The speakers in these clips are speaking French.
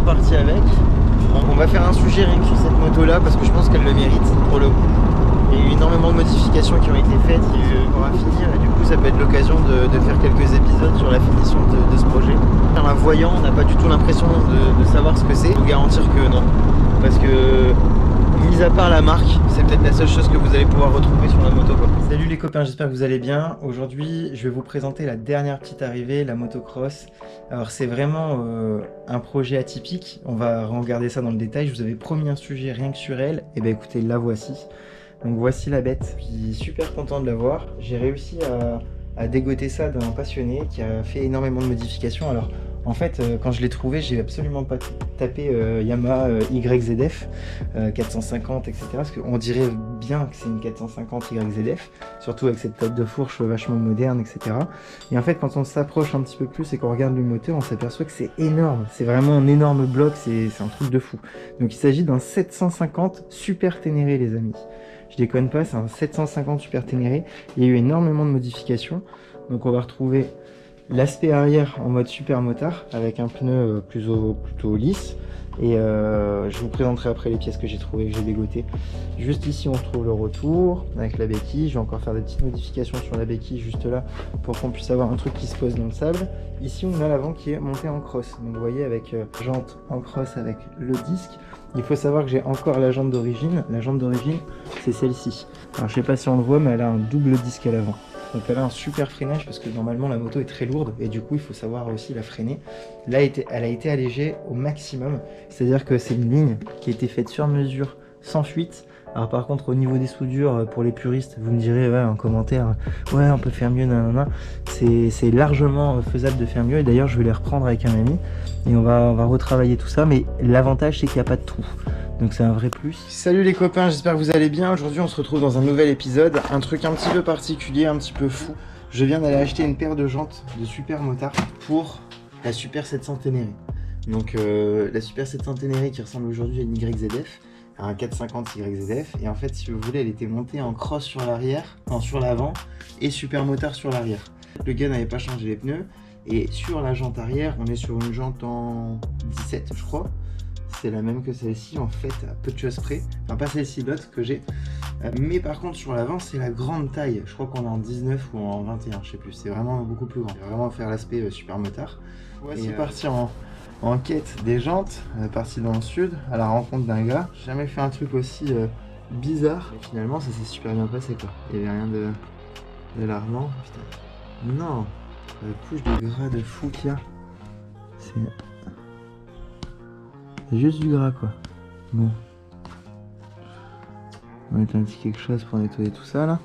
reparti avec. On va faire un sujet rien que sur cette moto là parce que je pense qu'elle le mérite pour le coup. Il y a eu énormément de modifications qui ont été faites, il y a eu encore à finir et du coup ça peut être l'occasion de faire quelques épisodes sur la finition de ce projet. En la voyant, on n'a pas du tout l'impression de savoir ce que c'est. Je peux vous garantir que non. Parce que mis à part la marque, c'est peut-être la seule chose que vous allez pouvoir retrouver sur la moto quoi. Salut les copains, j'espère que vous allez bien. Aujourd'hui, je vais vous présenter la dernière petite arrivée, la motocross. Alors c'est vraiment un projet atypique, on va regarder ça dans le détail. Je vous avais promis un sujet rien que sur elle, et bien écoutez, la voici. Donc voici la bête, je suis super content de l'avoir. J'ai réussi à dégoter ça d'un passionné qui a fait énormément de modifications. Alors en fait, quand je l'ai trouvé, j'ai absolument pas tapé Yamaha YZF 450, etc. Parce qu'on dirait bien que c'est une 450 YZF, surtout avec cette tête de fourche vachement moderne, etc. Et en fait, quand on s'approche un petit peu plus et qu'on regarde le moteur, on s'aperçoit que c'est énorme. C'est vraiment un énorme bloc, c'est un truc de fou. Donc il s'agit d'un 750 Super Ténéré, les amis. Je déconne pas, c'est un 750 Super Ténéré. Il y a eu énormément de modifications. Donc on va retrouver l'aspect arrière en mode super motard avec un pneu plutôt lisse. Et je vous présenterai après les pièces que j'ai trouvées, que j'ai dégotées. Juste ici on retrouve le retour avec la béquille. Je vais encore faire des petites modifications sur la béquille juste là pour qu'on puisse avoir un truc qui se pose dans le sable. Ici on a l'avant qui est monté en cross. Donc vous voyez avec jante en cross avec le disque. Il faut savoir que j'ai encore la jante d'origine. La jante d'origine c'est celle-ci. Alors je sais pas si on le voit mais elle a un double disque à l'avant. Donc elle a un super freinage parce que normalement la moto est très lourde et du coup il faut savoir aussi la freiner. Là elle a été allégée au maximum, c'est-à-dire que c'est une ligne qui a été faite sur mesure, sans fuite. Alors par contre au niveau des soudures, pour les puristes, vous me direz ouais, en commentaire, ouais on peut faire mieux, nanana. C'est largement faisable de faire mieux et d'ailleurs je vais les reprendre avec un ami et on va retravailler tout ça, mais l'avantage c'est qu'il n'y a pas de trou. Donc c'est un vrai plus. Salut les copains, j'espère que vous allez bien. Aujourd'hui on se retrouve dans un nouvel épisode. Un truc un petit peu particulier, un petit peu fou. Je viens d'aller acheter une paire de jantes de Super Motard pour la Super 700 Ténéré. Donc la Super 700 Ténéré qui ressemble aujourd'hui à une YZF, à un 450 YZF. Et en fait si vous voulez elle était montée en cross sur l'arrière, non sur l'avant, et Super Motard sur l'arrière. Le gars n'avait pas changé les pneus. Et sur la jante arrière, on est sur une jante en 17 je crois. C'est la même que celle-ci en fait, à peu de choses près. Enfin pas celle-ci, l'autre que j'ai. Mais par contre sur l'avant c'est la grande taille. Je crois qu'on est en 19 ou en 21, je sais plus. C'est vraiment beaucoup plus grand. Vraiment faire l'aspect super motard. Voici parti en quête des jantes. Parti dans le sud à la rencontre d'un gars. J'ai jamais fait un truc aussi bizarre. Et finalement ça s'est super bien passé quoi. Il n'y avait rien d'alarmant. Putain. Non, la couche de gras de fou qu'il y a. C'est juste du gras quoi. Bon. On va mettre un petit quelque chose pour nettoyer tout ça là.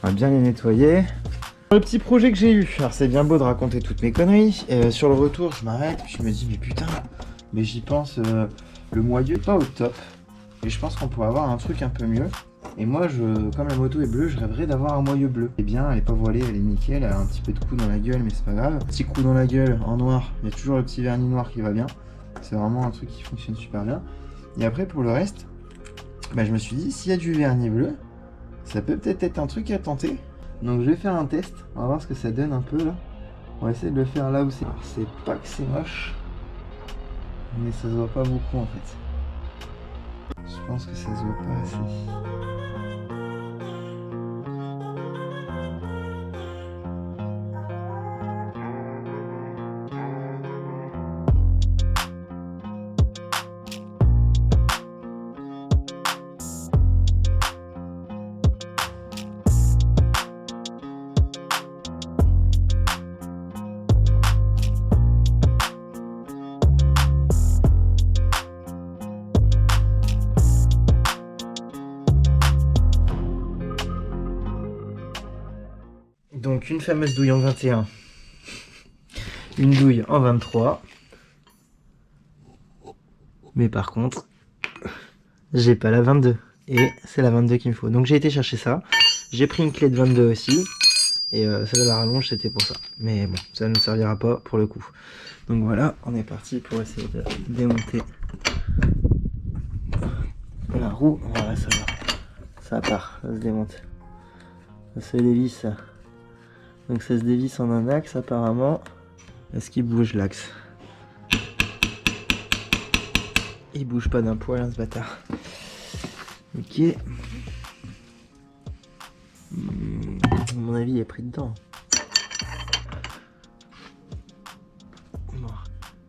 On va bien les nettoyer. Le petit projet que j'ai eu. Alors c'est bien beau de raconter toutes mes conneries. Sur le retour je m'arrête. Je me dis mais putain. Mais j'y pense. Le moyeu est pas au top. Et je pense qu'on pourrait avoir un truc un peu mieux. Et moi, comme la moto est bleue, je rêverais d'avoir un moyeu bleu. Elle est bien, elle est pas voilée, elle est nickel, elle a un petit peu de coup dans la gueule, mais c'est pas grave. Petit coup dans la gueule en noir, il y a toujours le petit vernis noir qui va bien. C'est vraiment un truc qui fonctionne super bien. Et après, pour le reste, bah, je me suis dit, s'il y a du vernis bleu, ça peut peut-être être un truc à tenter. Donc je vais faire un test, on va voir ce que ça donne un peu là. On va essayer de le faire là où c'est. Alors c'est pas que c'est moche, mais ça se voit pas beaucoup en fait. Je pense que ça se voit pas assez. Donc une fameuse douille en 21, une douille en 23, mais par contre j'ai pas la 22 et c'est la 22 qu'il me faut. Donc j'ai été chercher ça, j'ai pris une clé de 22 aussi et celle de la rallonge c'était pour ça, mais bon ça ne nous servira pas pour le coup. Donc voilà, on est parti pour essayer de démonter la roue. Voilà, ça va, ça part, ça se démonte, ça se dévisse. Donc ça se dévisse en un axe apparemment. Est-ce qu'il bouge l'axe? Il bouge pas d'un poil, hein, ce bâtard. Ok. À mon avis, il est pris dedans. Bon.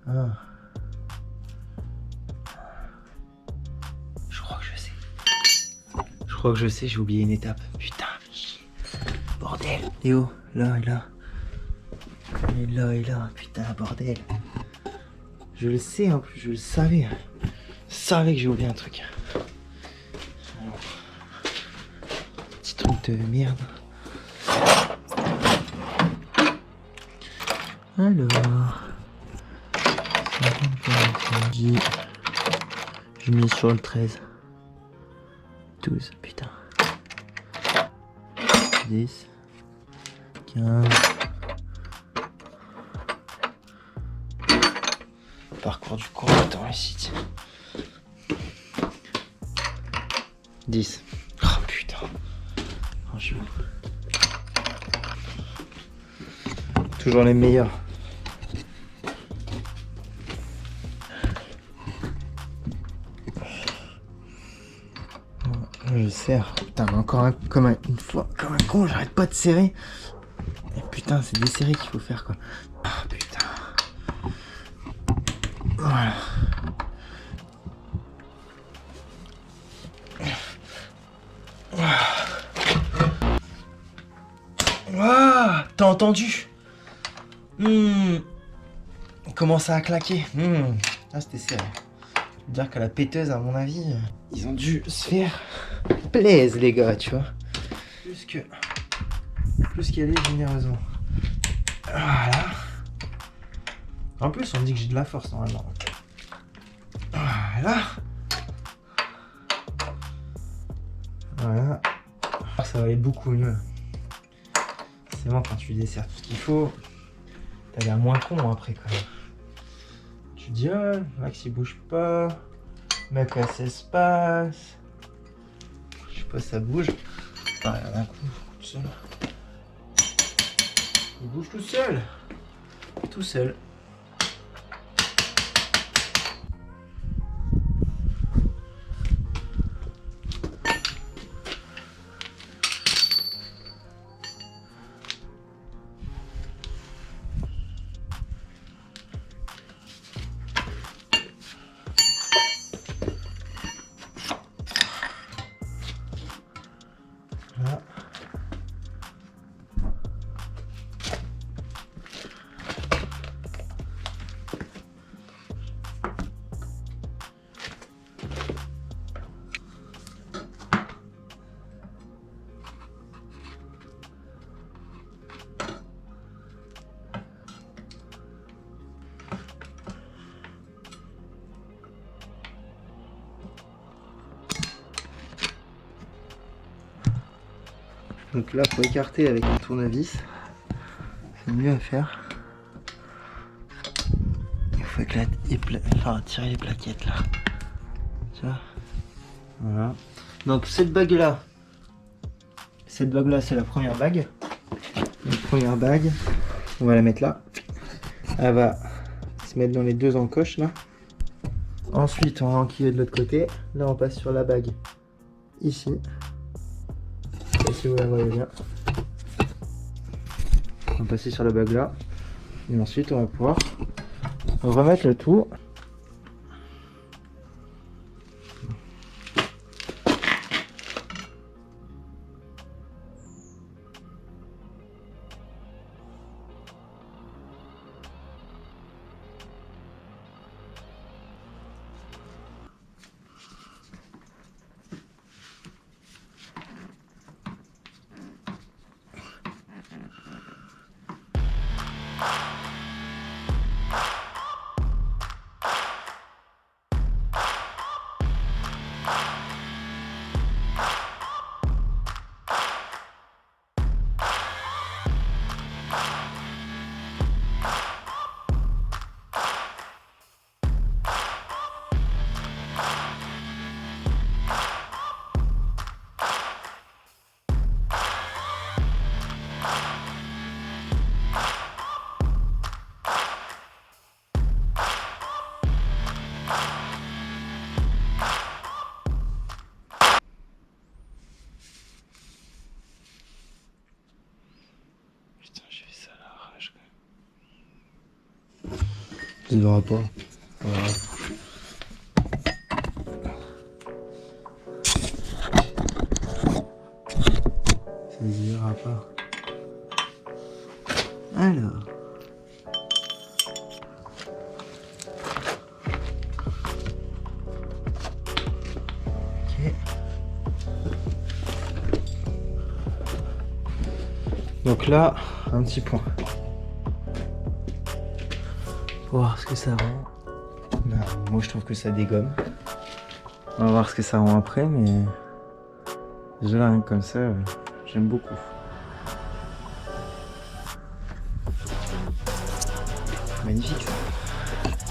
Ah. Je crois que je sais. Je crois que je sais, j'ai oublié une étape. Putain, bordel. Léo, là, et là. Et là, et là. Putain, bordel. Je le sais en plus, je le savais. Je savais que j'ai oublié un truc. Alors, petit truc de merde. Alors. J'ai mis sur le 13. 12, putain. 10. 15. Parcours du combattant ici, tiens. 10. Oh putain. Franchement. Toujours les meilleurs. Je serre. Putain, mais encore une fois, comme un con, j'arrête pas de serrer. Et putain, c'est desserré qu'il faut faire quoi. Ah putain. Voilà. Ah, t'as entendu? Comment ça a claqué? Ah, c'était serré. Je veux dire que la péteuse, à mon avis, ils ont dû se faire plaisir, les gars, tu vois. Plus qu'elle est généreusement. Voilà. En plus, on me dit que j'ai de la force normalement. Voilà. Voilà. Ça va aller beaucoup mieux. C'est bon, quand tu desserres tout ce qu'il faut, t'as l'air moins con après quand même. Tu dis, ah, Max il bouge pas, mec ça se passe. Je sais pas, ça bouge. Ah, il y en a un coup, tout seul. Il bouge tout seul. Tout seul. Voilà. Donc là, faut écarter avec un tournevis. C'est mieux à faire. Il faut tirer les plaquettes là. Tu vois? Voilà. Donc cette bague là, c'est la première bague. La première bague, on va la mettre là. Elle va se mettre dans les deux encoches là. Ensuite, on va enquiller de l'autre côté. Là, on passe sur la bague ici. Si vous la voyez bien, on va passer sur la bague là et ensuite on va pouvoir remettre le tout. Ça ne verra pas. Voilà. Ça ne verra pas. Alors. Ok. Donc là, un petit point. Pour voir ce que ça rend. Bah, moi je trouve que ça dégomme. On va voir ce que ça rend après, mais déjà rien que comme ça, j'aime beaucoup. Magnifique ça.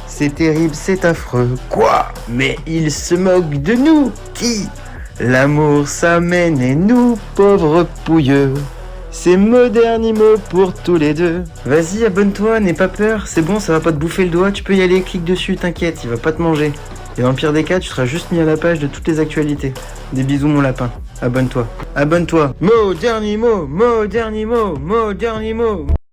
C'est terrible, c'est affreux. Quoi? Mais il se moque de nous. Qui? L'amour s'amène et nous, pauvres pouilleux. C'est mot dernier mot pour tous les deux. Vas-y, abonne-toi, n'aie pas peur. C'est bon, ça va pas te bouffer le doigt. Tu peux y aller, clique dessus, t'inquiète, il va pas te manger. Et dans le pire des cas, tu seras juste mis à la page de toutes les actualités. Des bisous, mon lapin. Abonne-toi. Abonne-toi. Mot dernier mot, mot dernier mot, mot dernier mot.